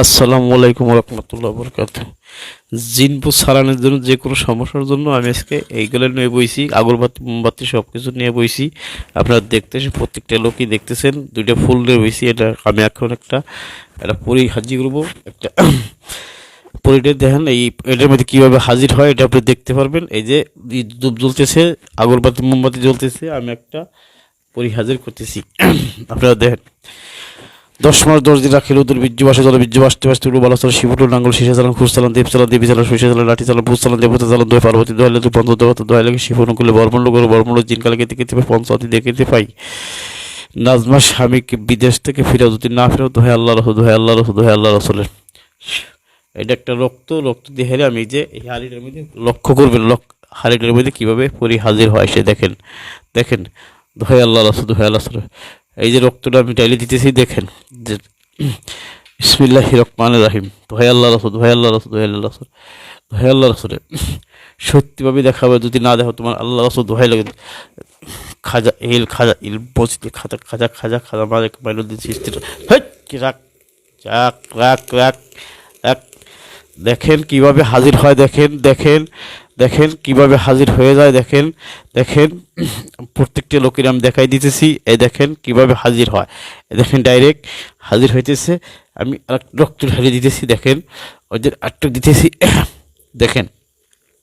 আসসালামু আলাইকুম রহমতুল্লাহ বরকাত। জিনপু সারানোর জন্য যে কোনো সমস্যার জন্য আমি আজকে এইগুলো নিয়ে বইছি, আগরবাতি মোমবাতি সব কিছু নিয়ে বইছি। আপনারা দেখতেছেন, প্রত্যেকটা লোকই দেখতেছেন, দুইটা ফুল নিয়ে বইছি। এটা আমি এখন একটা পরি হাজির করবো। একটা পরিটা দেখেন, এটার মধ্যে কীভাবে হাজির হয় এটা আপনি দেখতে পারবেন। এই যে ধূপ জ্বলতেছে, আগরবাতি মোমবাতি জ্বলতেছে, আমি একটা পরি হাজির করতেছি। আপনারা দেখেন, 10 মাস 10 দিন রাখিল উদুর বীর্য বাসে জল বীর্য বাসতে বাসতে উড়ু বালাচল শিবুটুল নাঙ্গল শীষে চালান খুশ চালান দেব চালান দেবী চালান শৈশে চালান লাঠি চালান ভূত চালান দেবতা চালান দোয় পার্বতী দোয়ালে তুই পঞ্চ দেবতা দোয়া লাগে শিবন করলে বর্মণ্ড করে বর্মণ্ড জিনকালে কেতে পাই পঞ্চাতি দেখতে পাই। নাজমা স্বামীকে বিদেশ থেকে ফিরাও, যদি না ফেরাও দোহে আল্লাহ রসুল, দোহে আল্লাহ রসুল, দোহে আল্লাহ রসুলের। এটা একটা রক্ত দিয়ে হেরে আমি যে এই হাড়িটার মধ্যে লক্ষ্য করবেন, হাড়িটার মধ্যে কীভাবে পরি হাজির হয় সে দেখেন। দেখেন, দোহে আল্লাহ রসুল, দোহে আল্লাহ রসুল। এই যে রক্তটা আমি টাইলে দিতেছি, দেখেন যে বিসমিল্লাহির রহমানির রহিম। দোহাই আল্লাহ রসুল, দোহাই আল্লাহ রসুল, দোহাই আল্লাহ রসুল, দোহাই আল্লাহ রসুলের। সত্যিভাবে দেখাবে, যদি না দেখো তোমার আল্লাহ রসুল দোহাই লাগে। খাজা ইল বসতে খাজা খাজা খাজা খাজা মালিক মাইনুদ্দিন সৃষ্টি রাখ রাখ রাখ রাখ রাখ। দেখেন কিভাবে হাজির হয়, দেখেন দেখেন দেখেন কিভাবে হাজির হয়ে যায়। দেখেন দেখেন, প্রত্যেকটা লোকের আমি দেখাই দিতেছি। এই দেখেন কিভাবে হাজির হয়, দেখেন ডাইরেক্ট হাজির হইতেছে। আমি রক্ত ঢালিয়ে দিতেছি, দেখেন ওদের আটক দিতেছি। দেখেন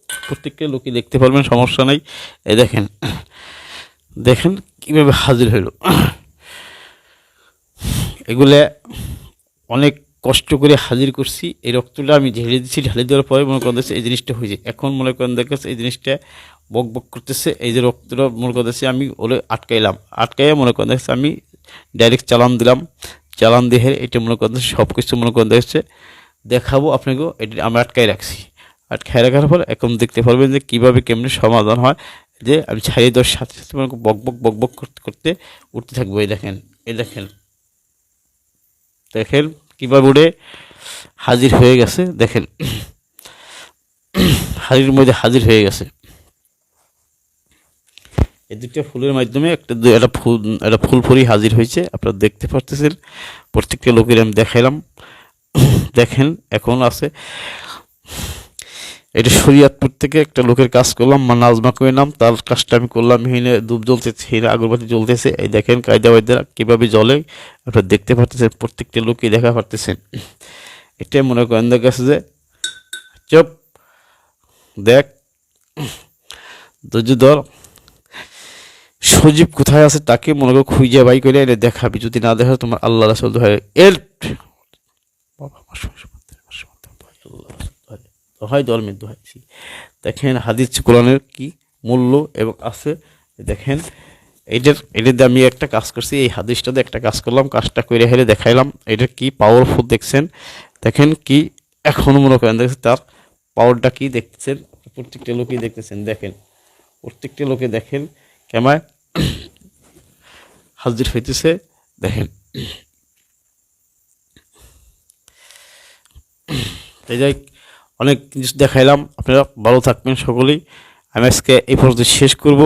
প্রত্যেকটা লোকই দেখতে পারবেন, সমস্যা নাই। এই দেখেন দেখেন কিভাবে হাজির হইল। এগুলা অনেক কষ্ট করে হাজির করছি। এই রক্তটা আমি ঢেলে দিচ্ছি, ঢেলে দেওয়ার পরে মনে করেন এই জিনিসটা হয়েছে। এখন মনে করেন দেখেছে এই জিনিসটা বক বক করতেছে। এই যে রক্তটা মনে করতেছে আমি ওরে আটকাইলাম, আটকাইয়া মনে করেন দেখছে আমি ডাইরেক্ট চালান দিলাম। চালান দিয়ে এটা মনে করেন সব কিছু মনে করেন দেখছে দেখাবো আপনাকেও। এটা আমি আটকাই রাখছি, আটকাই রাখার পর এখন দেখতে পারবেন যে কীভাবে কেমনি সমাধান হয়। যে আমি ছাড়িয়ে দেওয়ার সাথে সাথে মনে বক বক বক বক করতে করতে উঠতে থাকবো। এই দেখেন, এই দেখেন দেখেন কীভাবে উড়ে হাজির হয়ে গেছে। দেখেন হাড়ির মধ্যে হাজির হয়ে গেছে। এই দুটো ফুলের মাধ্যমে একটা ফুল পরি হাজির হয়েছে, আপনারা দেখতে পারতেছেন। প্রত্যেকটা লোকের আমি দেখাইলাম। দেখেন এখন আছে। এটা শরীয়তপুর থেকে একটা লোকের কাজ করলাম, নাজমা করে নাম, তার কাজটা আমি করলাম। হিনে ধূপ জ্বলতেছে, হিনে আগরবাতি জ্বলতেছে। এই দেখেন কায়দা বায়দা কীভাবে জ্বলে আপনারা দেখতে পারতেছেন, প্রত্যেকটা লোকই দেখা পারতেছেন। এটাই মনে করেন কাছে যে চুপ দেখ ধৈর্য ধর, সজীব কোথায় আছে তাকে মনে করো খুঁজে বাই করে এনে দেখাবি। যদি না দেখা তোমার আল্লাহ রাসূল দোহাই এর দোহাই ধর্মের দোহাইছি। দেখেন হাদিস কোরআনের কি মূল্য এবং আছে। দেখেন এটাতে আমি একটা কাজ করছি, এই হাদিসটাতে একটা কাজ করলাম, কাজটা করে হেরে দেখাইলাম। এটা কি পাওয়ারফুল দেখছেন। দেখেন কি এখনো মনে করেন দেখছেন তার পাওয়ারটা কি দেখতেছেন, প্রত্যেকটা লোকই দেখতেছেন। দেখেন প্রত্যেকটা লোকে দেখেন কেমন হাজির হইতেছে। দেখেন এই যাই অনেক জিনিস দেখাইলাম। আপনারা ভালো থাকবেন সকলেই। আমি আজকে এই পর্যন্ত শেষ করব।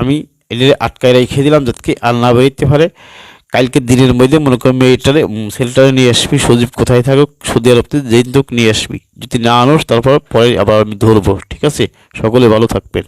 আমি এদের আটকায় রেখে দিলাম যাতে আর না বেরোতে পারে। কালকে দিনের মধ্যে মনে করেন মেয়েটারে ছেলেটারে নিয়ে আসবি, সজীব কোথায় থাকুক সৌদি আরবতে যেদিন তোকে নিয়ে আসবি। যদি না আনোস তারপর পরে আবার আমি ধরবো। ঠিক আছে, সকলে ভালো থাকবেন।